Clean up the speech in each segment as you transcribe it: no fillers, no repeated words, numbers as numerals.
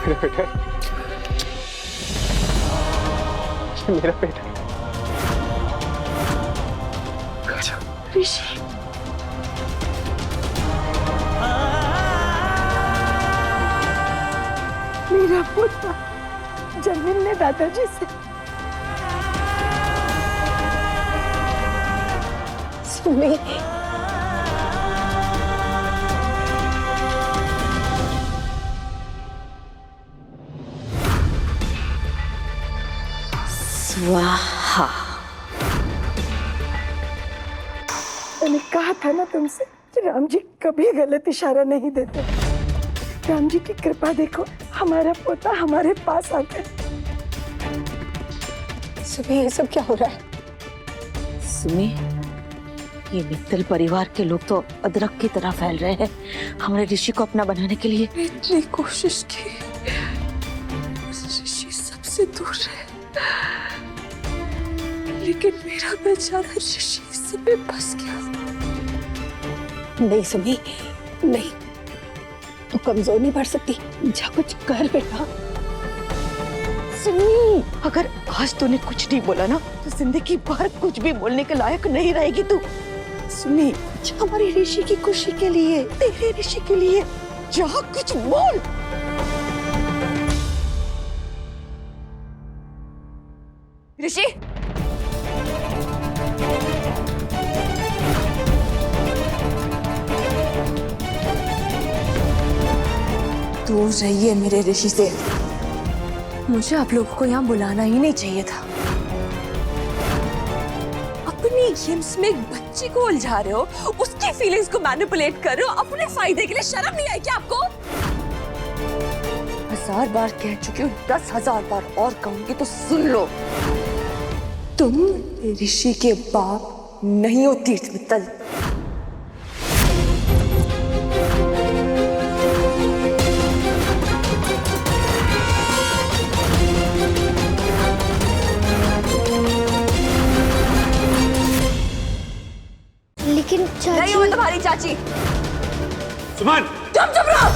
मेरा बेटा, ये मेरा बेटा। ऋषि, मेरा पुत्र जमीन ने दादाजी से सुनी। स्वाहा। मैंने कहा था ना तुमसे कि राम जी कभी गलत इशारा नहीं देते। राम जी की कृपा देखो, हमारा पोता हमारे पास आ गया। सुमी, ये सब क्या हो रहा है? सुमी, ये मित्तल परिवार के लोग तो अदरक की तरह फैल रहे हैं हमारे ऋषि को अपना बनाने के लिए। इतनी कोशिश की, ऋषि सबसे दूर है, लेकिन मेरा बेचारा ऋषि इसमें फंस गया। नहीं सुमी, नहीं, तू कमजोर नहीं पड़ सकती। जा कुछ कर बेटा। सुमी, अगर आज तूने कुछ नहीं बोला ना तो जिंदगी भर कुछ भी बोलने के लायक नहीं रहेगी तू। सुमी, हमारी ऋषि की खुशी के लिए, तेरे ऋषि के लिए जा कुछ बोल। ऋषि, दूर रहिए मेरे ऋषि से। मुझे आप लोगों को यहाँ बुलाना ही नहीं चाहिए था। अपनी गेम्स में एक बच्ची को उलझा रहे हो, उसकी फीलिंग्स को मैनिपुलेट कर रहे हो अपने फायदे के लिए। शर्म नहीं आई क्या आपको? 1000 बार कह चुकी हूँ, 10,000 बार और कहूंगी तो सुन लो। तुम ऋषि के बाप नहीं हो तीर्थ मित्तल। लेकिन चाची, नहीं हो तुम्हारी चाची। सुमन, तुम चुप रहो।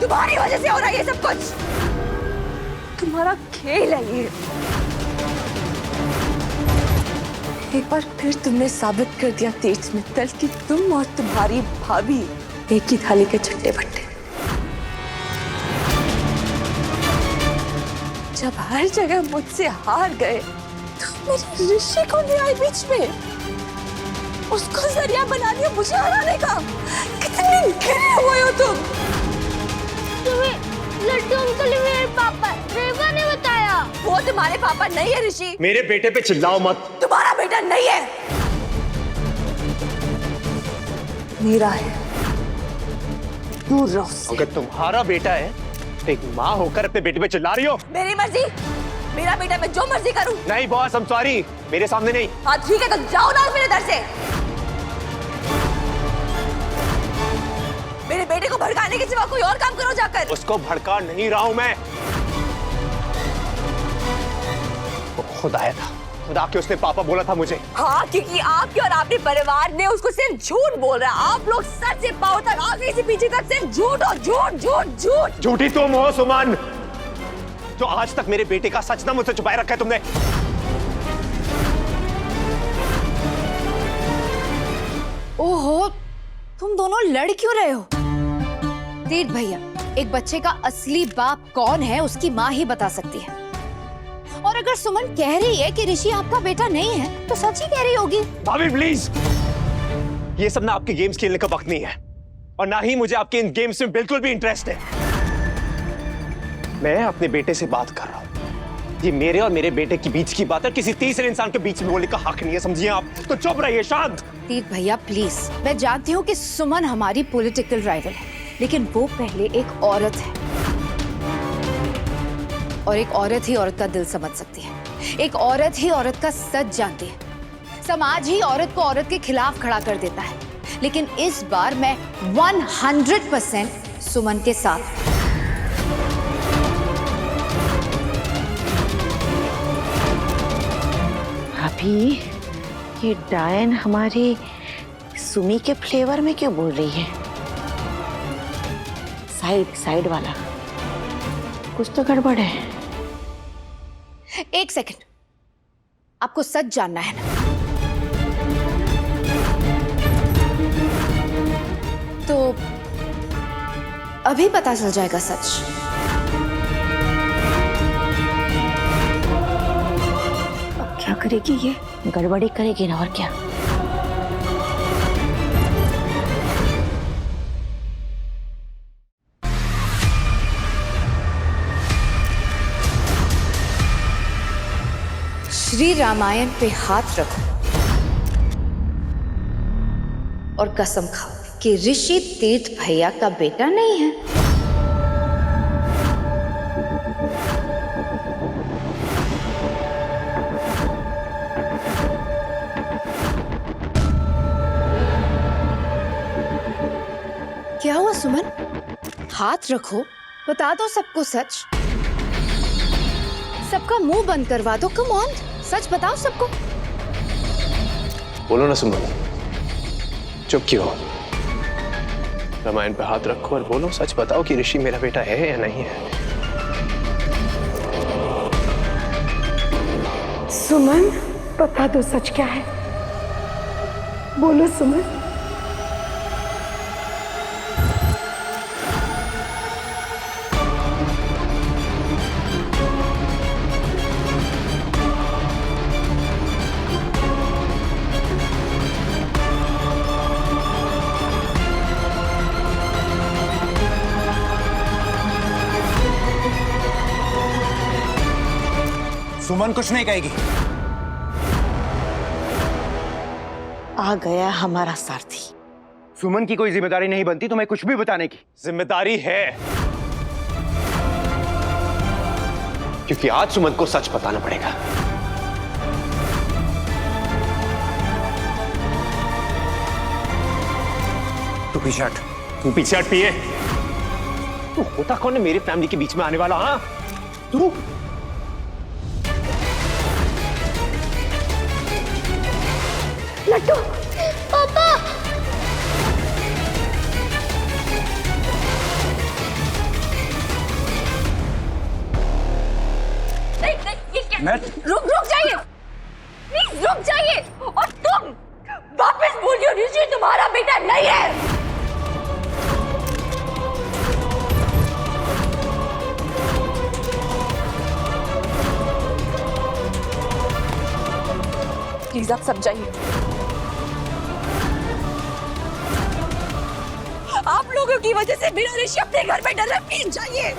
तुम्हारी वजह से हो रहा है ये सब कुछ। तुम्हारा खेल है ये। एक बार फिर तुमने साबित कर दिया तीर्थ मित्तल कि तुम और तुम्हारी भाभी एक ही थाली के चट्टे बट्टे। जब हर जगह मुझसे हार गए तो मेरे ऋषि को ले आए बीच में, उसको जरिया बना दिया मुझे हराने का। कितने गिरे हुए हो तुम। तुम्हें लड्डू अंकल ही मेरे पापा, रेवा ने बताया। वो तुम्हारे पापा नहीं है ऋषि। मेरे बेटे पे चिल्लाओ मत। तुम्हारा बेटा नहीं है, मेरा है। दूर रहो उससे। अगर तुम्हारा बेटा है तो एक माँ होकर अपने बेटे पे चिल्ला रही हो। मेरी मर्जी, मेरा बेटा, मैं जो मर्जी करूं। नहीं बॉस, I'm sorry, मेरे सामने नहीं। हाँ ठीक है, तो जाओ ना मेरे दर से। मेरे बेटे को भड़काने के सिवा कोई और काम करो जाकर। उसको भड़का नहीं रहा हूं मैं। वो खुद आया था, खुद आके उसने पापा बोला था मुझे। हाँ, क्योंकि आपके और आपके परिवार ने उसको सिर्फ झूठ बोल रहा है। आप लोग सच से पाँव तक, आगे से पीछे तक सिर्फ झूठ और झूठ झूठ झूठ। झूठी तुम हो सुमन, जो आज तक मेरे बेटे का सच ना मुझसे छुपाए रखा है तुमने। ओहो, तुम दोनों लड़ क्यों रहे हो? तीर्थ भैया, एक बच्चे का असली बाप कौन है उसकी माँ ही बता सकती है। और अगर सुमन कह रही है कि ऋषि आपका बेटा नहीं है तो सच ही कह रही होगी। भाभी प्लीज, ये सब ना आपके गेम्स खेलने का वक्त नहीं है और ना ही मुझे आपके इन गेम्स में बिल्कुल भी इंटरेस्ट है। मैं अपने बेटे से बात कर रहा हूँ। ये मेरे और मेरे बेटे के बीच की बात है, किसी तीसरे इंसान के बीच में बोलने का हक नहीं है, समझिए आप। तो चुप रहिए, शांत। तीर्थ भैया प्लीज, मैं जानती हूँ कि सुमन हमारी पॉलिटिकल राइवल है, लेकिन वो पहले एक औरत है और एक औरत ही औरत का दिल समझ सकती है। एक औरत ही औरत का सच जानती है। समाज ही औरत को औरत के खिलाफ खड़ा कर देता है, लेकिन इस बार मैं 100% सुमन के साथ। अभी ये डायन हमारी सुमी के फ्लेवर में क्यों बोल रही है? साइड वाला, कुछ तो गड़बड़ है। एक सेकंड, आपको सच जानना है ना? तो अभी पता चल जाएगा सच। अब क्या करेगी ये? गड़बड़ी करेगी ना, और क्या। श्री रामायण पे हाथ रखो और कसम खाओ कि ऋषि तीर्थ भैया का बेटा नहीं है। क्या हुआ सुमन? हाथ रखो, बता दो सबको सच। सबका मुंह बंद करवा दो, कम ऑन, सच बताओ सबको। बोलो ना सुमन, चुप क्यों? रामायण पे हाथ रखो और बोलो, सच बताओ कि ऋषि मेरा बेटा है या नहीं है। सुमन, बता दो सच क्या है। बोलो सुमन। सुमन कुछ नहीं कहेगी। आ गया हमारा सारथी। सुमन की कोई जिम्मेदारी नहीं बनती तुम्हें कुछ भी बताने की। जिम्मेदारी है, क्योंकि आज सुमन को सच बताना पड़ेगा। तू पीछे हट। तू पीछे हट पिए। तू होता कौन है मेरी फैमिली के बीच में आने वाला? हाँ, तू लड्डू, पापा मैं रुक जाइए, प्लीज रुक जाइए। और तुम वापस बोलियो, ऋषि तुम्हारा बेटा नहीं है। प्लीज आप सब जाइए। आप लोगों की वजह से मेरा ऋषि अपने घर में डर रहा है, प्लीज जाइए।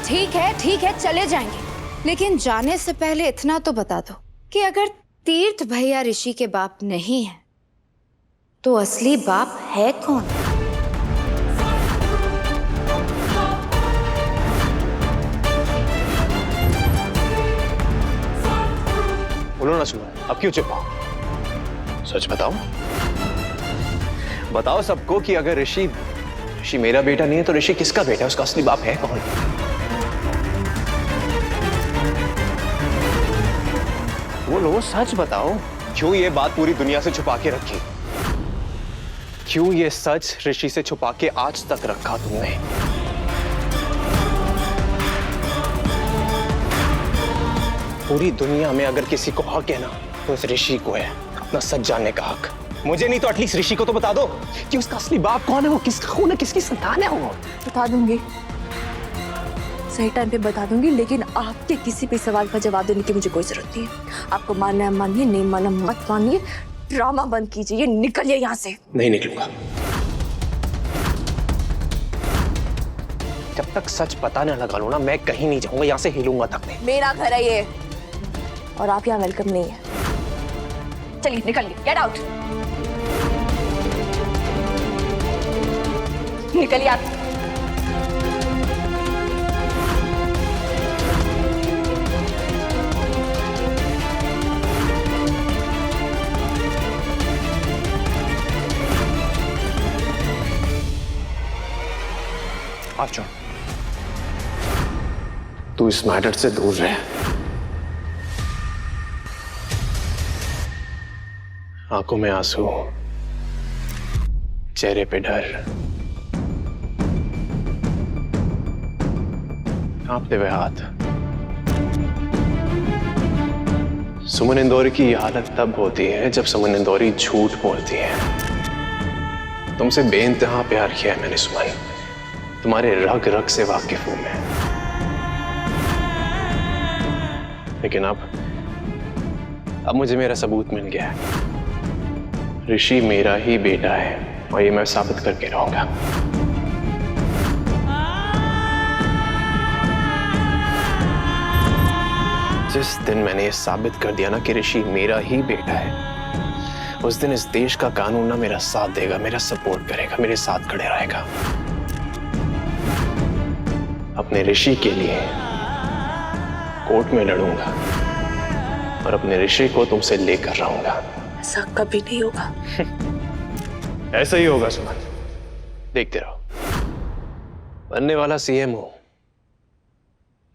ठीक है, चले जाएंगे, लेकिन जाने से पहले इतना तो बता दो कि अगर तीर्थ भैया ऋषि के बाप नहीं है तो असली बाप है कौन? बोलो ना सुमन, अब क्यों चुप हो? सच बताओ, बताओ सबको कि अगर ऋषि मेरा बेटा नहीं है तो ऋषि किसका बेटा है? उसका असली बाप है कौन? बोलो, सच बताओ। क्यों ये बात पूरी दुनिया से छुपा के रखी? क्यों ये सच ऋषि से छुपा के आज तक रखा तुमने? पूरी दुनिया में अगर किसी को हक है ना तो उस ऋषि को है अपना सच जानने का हक। मुझे नहीं तो एटलीस्ट ऋषि को तो बता दो कि उसका असली बाप कौन है, वो किसका खून है, किसकी संतान है वो। बता दूंगी, सही टाइम पे बता दूंगी, लेकिन आपके किसी भी सवाल का जवाब देने की मुझे कोई जरूरत नहीं है। आपको मानना है मानिए, नहीं मानना मत मानिए। ड्रामा बंद कीजिए, निकलिए यहाँ से। नहीं निकलूंगा जब तक सच पता ना लगा लो ना, मैं कहीं नहीं जाऊंगा, यहाँ से हिलूंगा तक नहीं। मेरा घर है ये, और आप यहाँ वेलकम नहीं है। चलिए निकलिए, गेट आउट, निकलिए आप। आप तू इस मैटर से दूर रहे। आंखों में आंसू, चेहरे पे डर, कांपते हुए हाथ। सुमन इंदौरी की ये हालत तब होती है जब सुमन इंदौरी झूठ बोलती है। तुमसे बेइंतहा प्यार किया है मैंने सुमन, तुम्हारे रग रग से वाकिफ हूं मैं। लेकिन अब मुझे मेरा सबूत मिल गया है। ऋषि मेरा ही बेटा है और ये मैं साबित करके रहूंगा। जिस दिन मैंने ये साबित कर दिया ना कि ऋषि मेरा ही बेटा है, उस दिन इस देश का कानून ना मेरा साथ देगा, मेरा सपोर्ट करेगा, मेरे साथ खड़े रहेगा। अपने ऋषि के लिए कोर्ट में लड़ूंगा और अपने ऋषि को तुमसे लेकर रहूंगा। ऐसा कभी नहीं होगा। ऐसा ही होगा सुमन, देखते रहो। बनने वाला सीएम हो,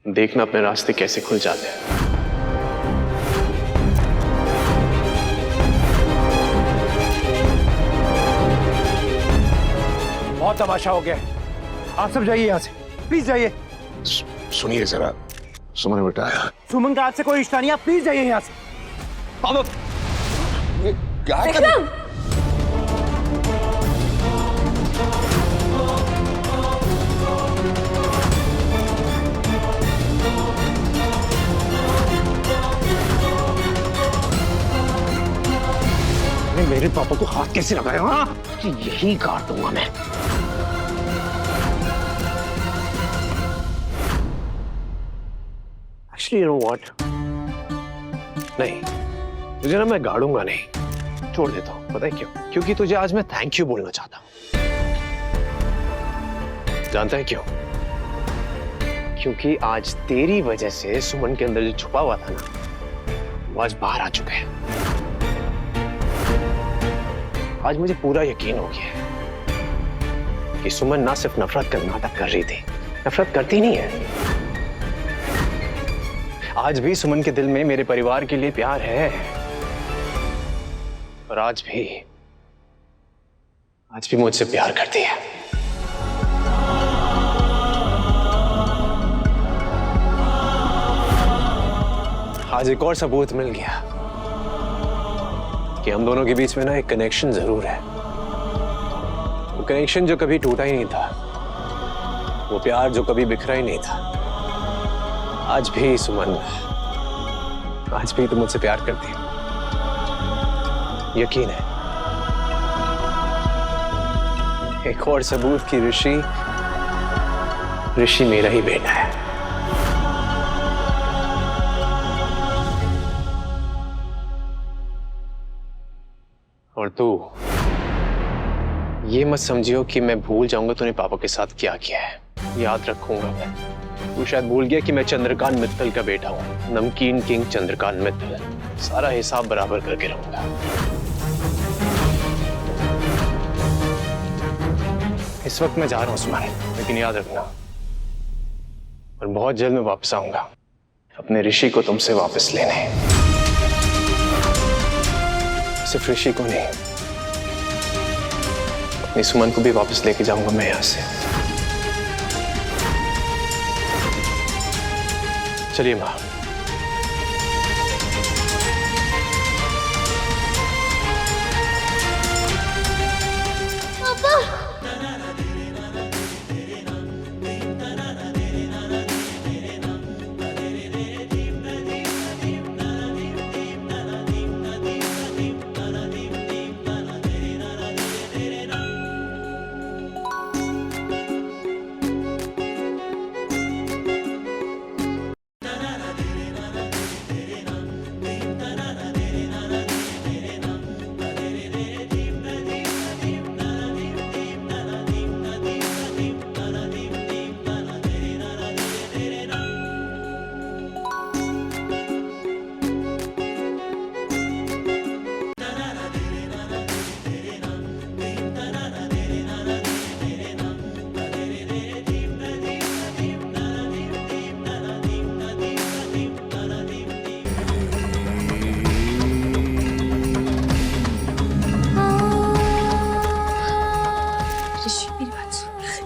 देखना अपने रास्ते कैसे खुल जाते हैं। बहुत तमाशा हो गया है। आप सब जाइए यहाँ से, प्लीज जाइए। सुनिए जरा, सुमन बेटा, सुमन का आपसे कोई रिश्ता नहीं, आप प्लीज जाइए यहाँ से। बाबा ये क्या कर मेरे पापा को हाथ कैसे लगाया? हाँ, कि यही काट दूंगा मैं। Actually, you know what? नहीं, तुझे ना मैं गाड़ूंगा नहीं, छोड़ देता हूं। पता है क्यों? क्योंकि तुझे आज मैं थैंक यू बोलना चाहता हूं। जानता है क्यों? क्योंकि आज तेरी वजह से सुमन के अंदर जो छुपा हुआ था ना, वो आज बाहर आ चुका है। आज मुझे पूरा यकीन हो गया है कि सुमन ना सिर्फ नफरत का नाटक कर रही थी, नफरत करती नहीं है। आज भी सुमन के दिल में मेरे परिवार के लिए प्यार है, और आज भी मुझसे प्यार करती है। आज एक और सबूत मिल गया कि हम दोनों के बीच में ना एक कनेक्शन जरूर है। वो कनेक्शन जो कभी टूटा ही नहीं था, वो प्यार जो कभी बिखरा ही नहीं था। आज भी सुमन, आज भी तुम मुझसे प्यार करती हो, यकीन है। एक और सबूत कि ऋषि मेरा ही बेटा है। और तू ये मत समझियो कि मैं भूल जाऊंगा तूने पापा के साथ क्या किया है। याद रखूंगा मैं। तू शायद भूल गया कि मैं चंद्रकांत मित्तल का बेटा हूं, नमकीन किंग चंद्रकांत मित्तल। सारा हिसाब बराबर करके रहूंगा। इस वक्त मैं जा रहा हूं सुमन, लेकिन याद रखना, और बहुत जल्द मैं वापस आऊंगा अपने ऋषि को तुमसे वापस लेने। सिर्फ ऋषि को नहीं, अपनी सुमन को भी वापस लेके जाऊंगा मैं यहां से। चलिए मां।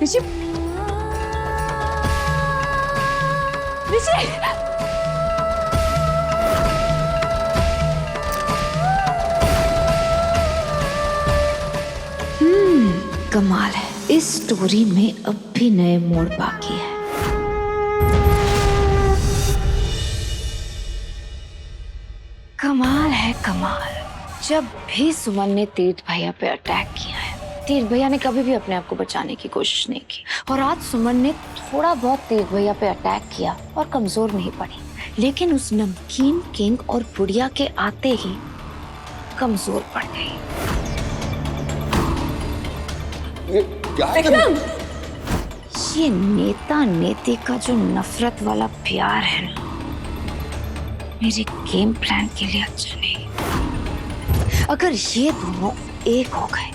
ऋषि ऋषि कमाल है, इस स्टोरी में अब भी नए मोड़ बाकी है। कमाल है कमाल। जब भी सुमन ने तीर्थ भैया पे अटैक किया है, तीर्थ भैया ने कभी भी अपने आप को बचाने की कोशिश नहीं की। और आज सुमन ने थोड़ा बहुत तीर्थ भैया पे अटैक किया और कमजोर नहीं पड़ी, लेकिन उस नमकीन किंग और बुढ़िया के आते ही कमजोर पड़ गई। ये क्या कर ये नेता नेती का जो नफरत वाला प्यार है ना, मेरे गेम प्लान के लिए अच्छा नहीं। अगर ये दोनों एक हो गए,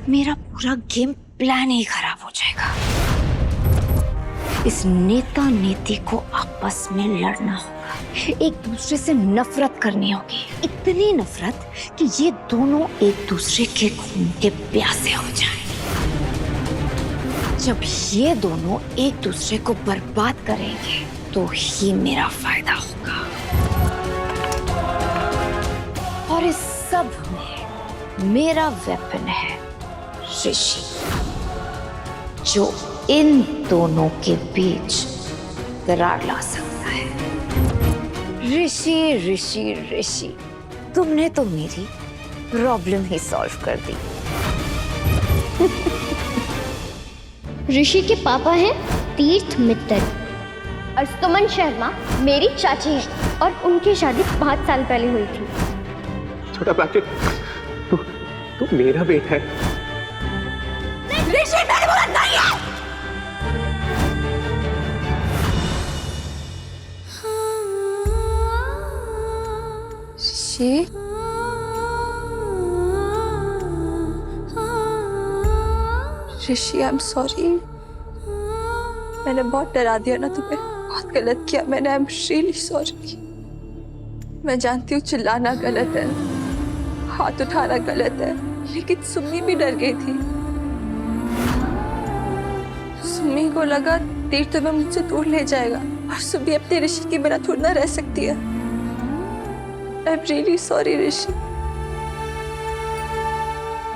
मेरा पूरा गेम प्लान ही खराब हो जाएगा। इस नेता नेती को आपस में लड़ना होगा, एक दूसरे से नफरत करनी होगी, इतनी नफरत कि ये दोनों एक दूसरे के खून के प्यासे हो जाएं। जब ये दोनों एक दूसरे को बर्बाद करेंगे तो ही मेरा फायदा होगा। और इस सब में मेरा वेपन है ऋषि, जो इन दोनों के बीच दरार ला सकता है। ऋषि ऋषि ऋषि, तुमने तो मेरी प्रॉब्लम ही सॉल्व कर दी। ऋषि के पापा हैं तीर्थ मित्तल और सुमन शर्मा मेरी चाची है और उनकी शादी 5 साल पहले हुई थी। छोटा पैकेट, तू मेरा बेटा है। ऋषि मैंने बोला नहीं है। ऋषि ऋषि आई एम सॉरी, मैंने बहुत डरा दिया ना तुम्हें, बहुत गलत किया मैंने। I am really sorry. मैं जानती हूँ चिल्लाना गलत है, हाथ उठाना गलत है, लेकिन सुम्मी भी डर गई थी। सुम्मी को लगा तीर्थ तुम्हें मुझसे दूर ले जाएगा, और सुम्मी अपने ऋषि के बिना थोड़ी ना रह सकती है। आई एम रियली सॉरी ऋषि,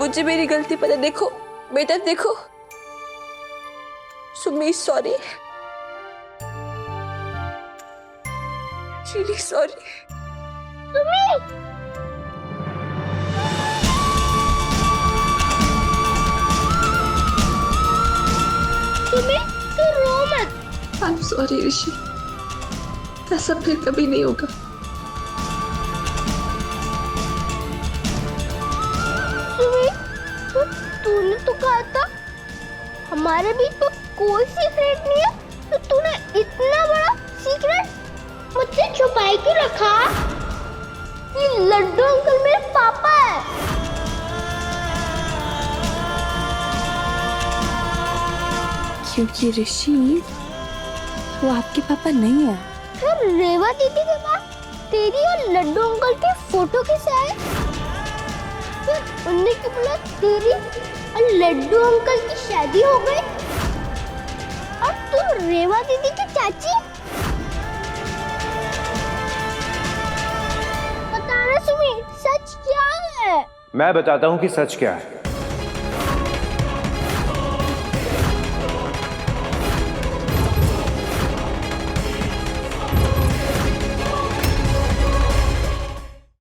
मुझे मेरी गलती पता। देखो बेटा, देखो सुम्मी सॉरी, रियली सॉरी। तू रो मत। आई एम सॉरी ऋषि, ऐसा फिर कभी नहीं होगा। तूने तो कहा था हमारे बीच में कोई सीक्रेट नहीं है, तो तूने इतना बड़ा सीक्रेट मुझसे छुपाई क्यों रखा? ये लड्डू अंकल मेरे पापा है। क्योंकि ऋषि वो आपके पापा नहीं है। फिर रेवा दीदी के पास तेरी और लड्डू अंकल की फोटो कैसे आई? फिर उनने क्यों बोला तेरी और लड्डू अंकल की शादी हो गई और तू रेवा दीदी की चाची? बताना सुमी, सच क्या है? मैं बताता हूँ कि सच क्या है।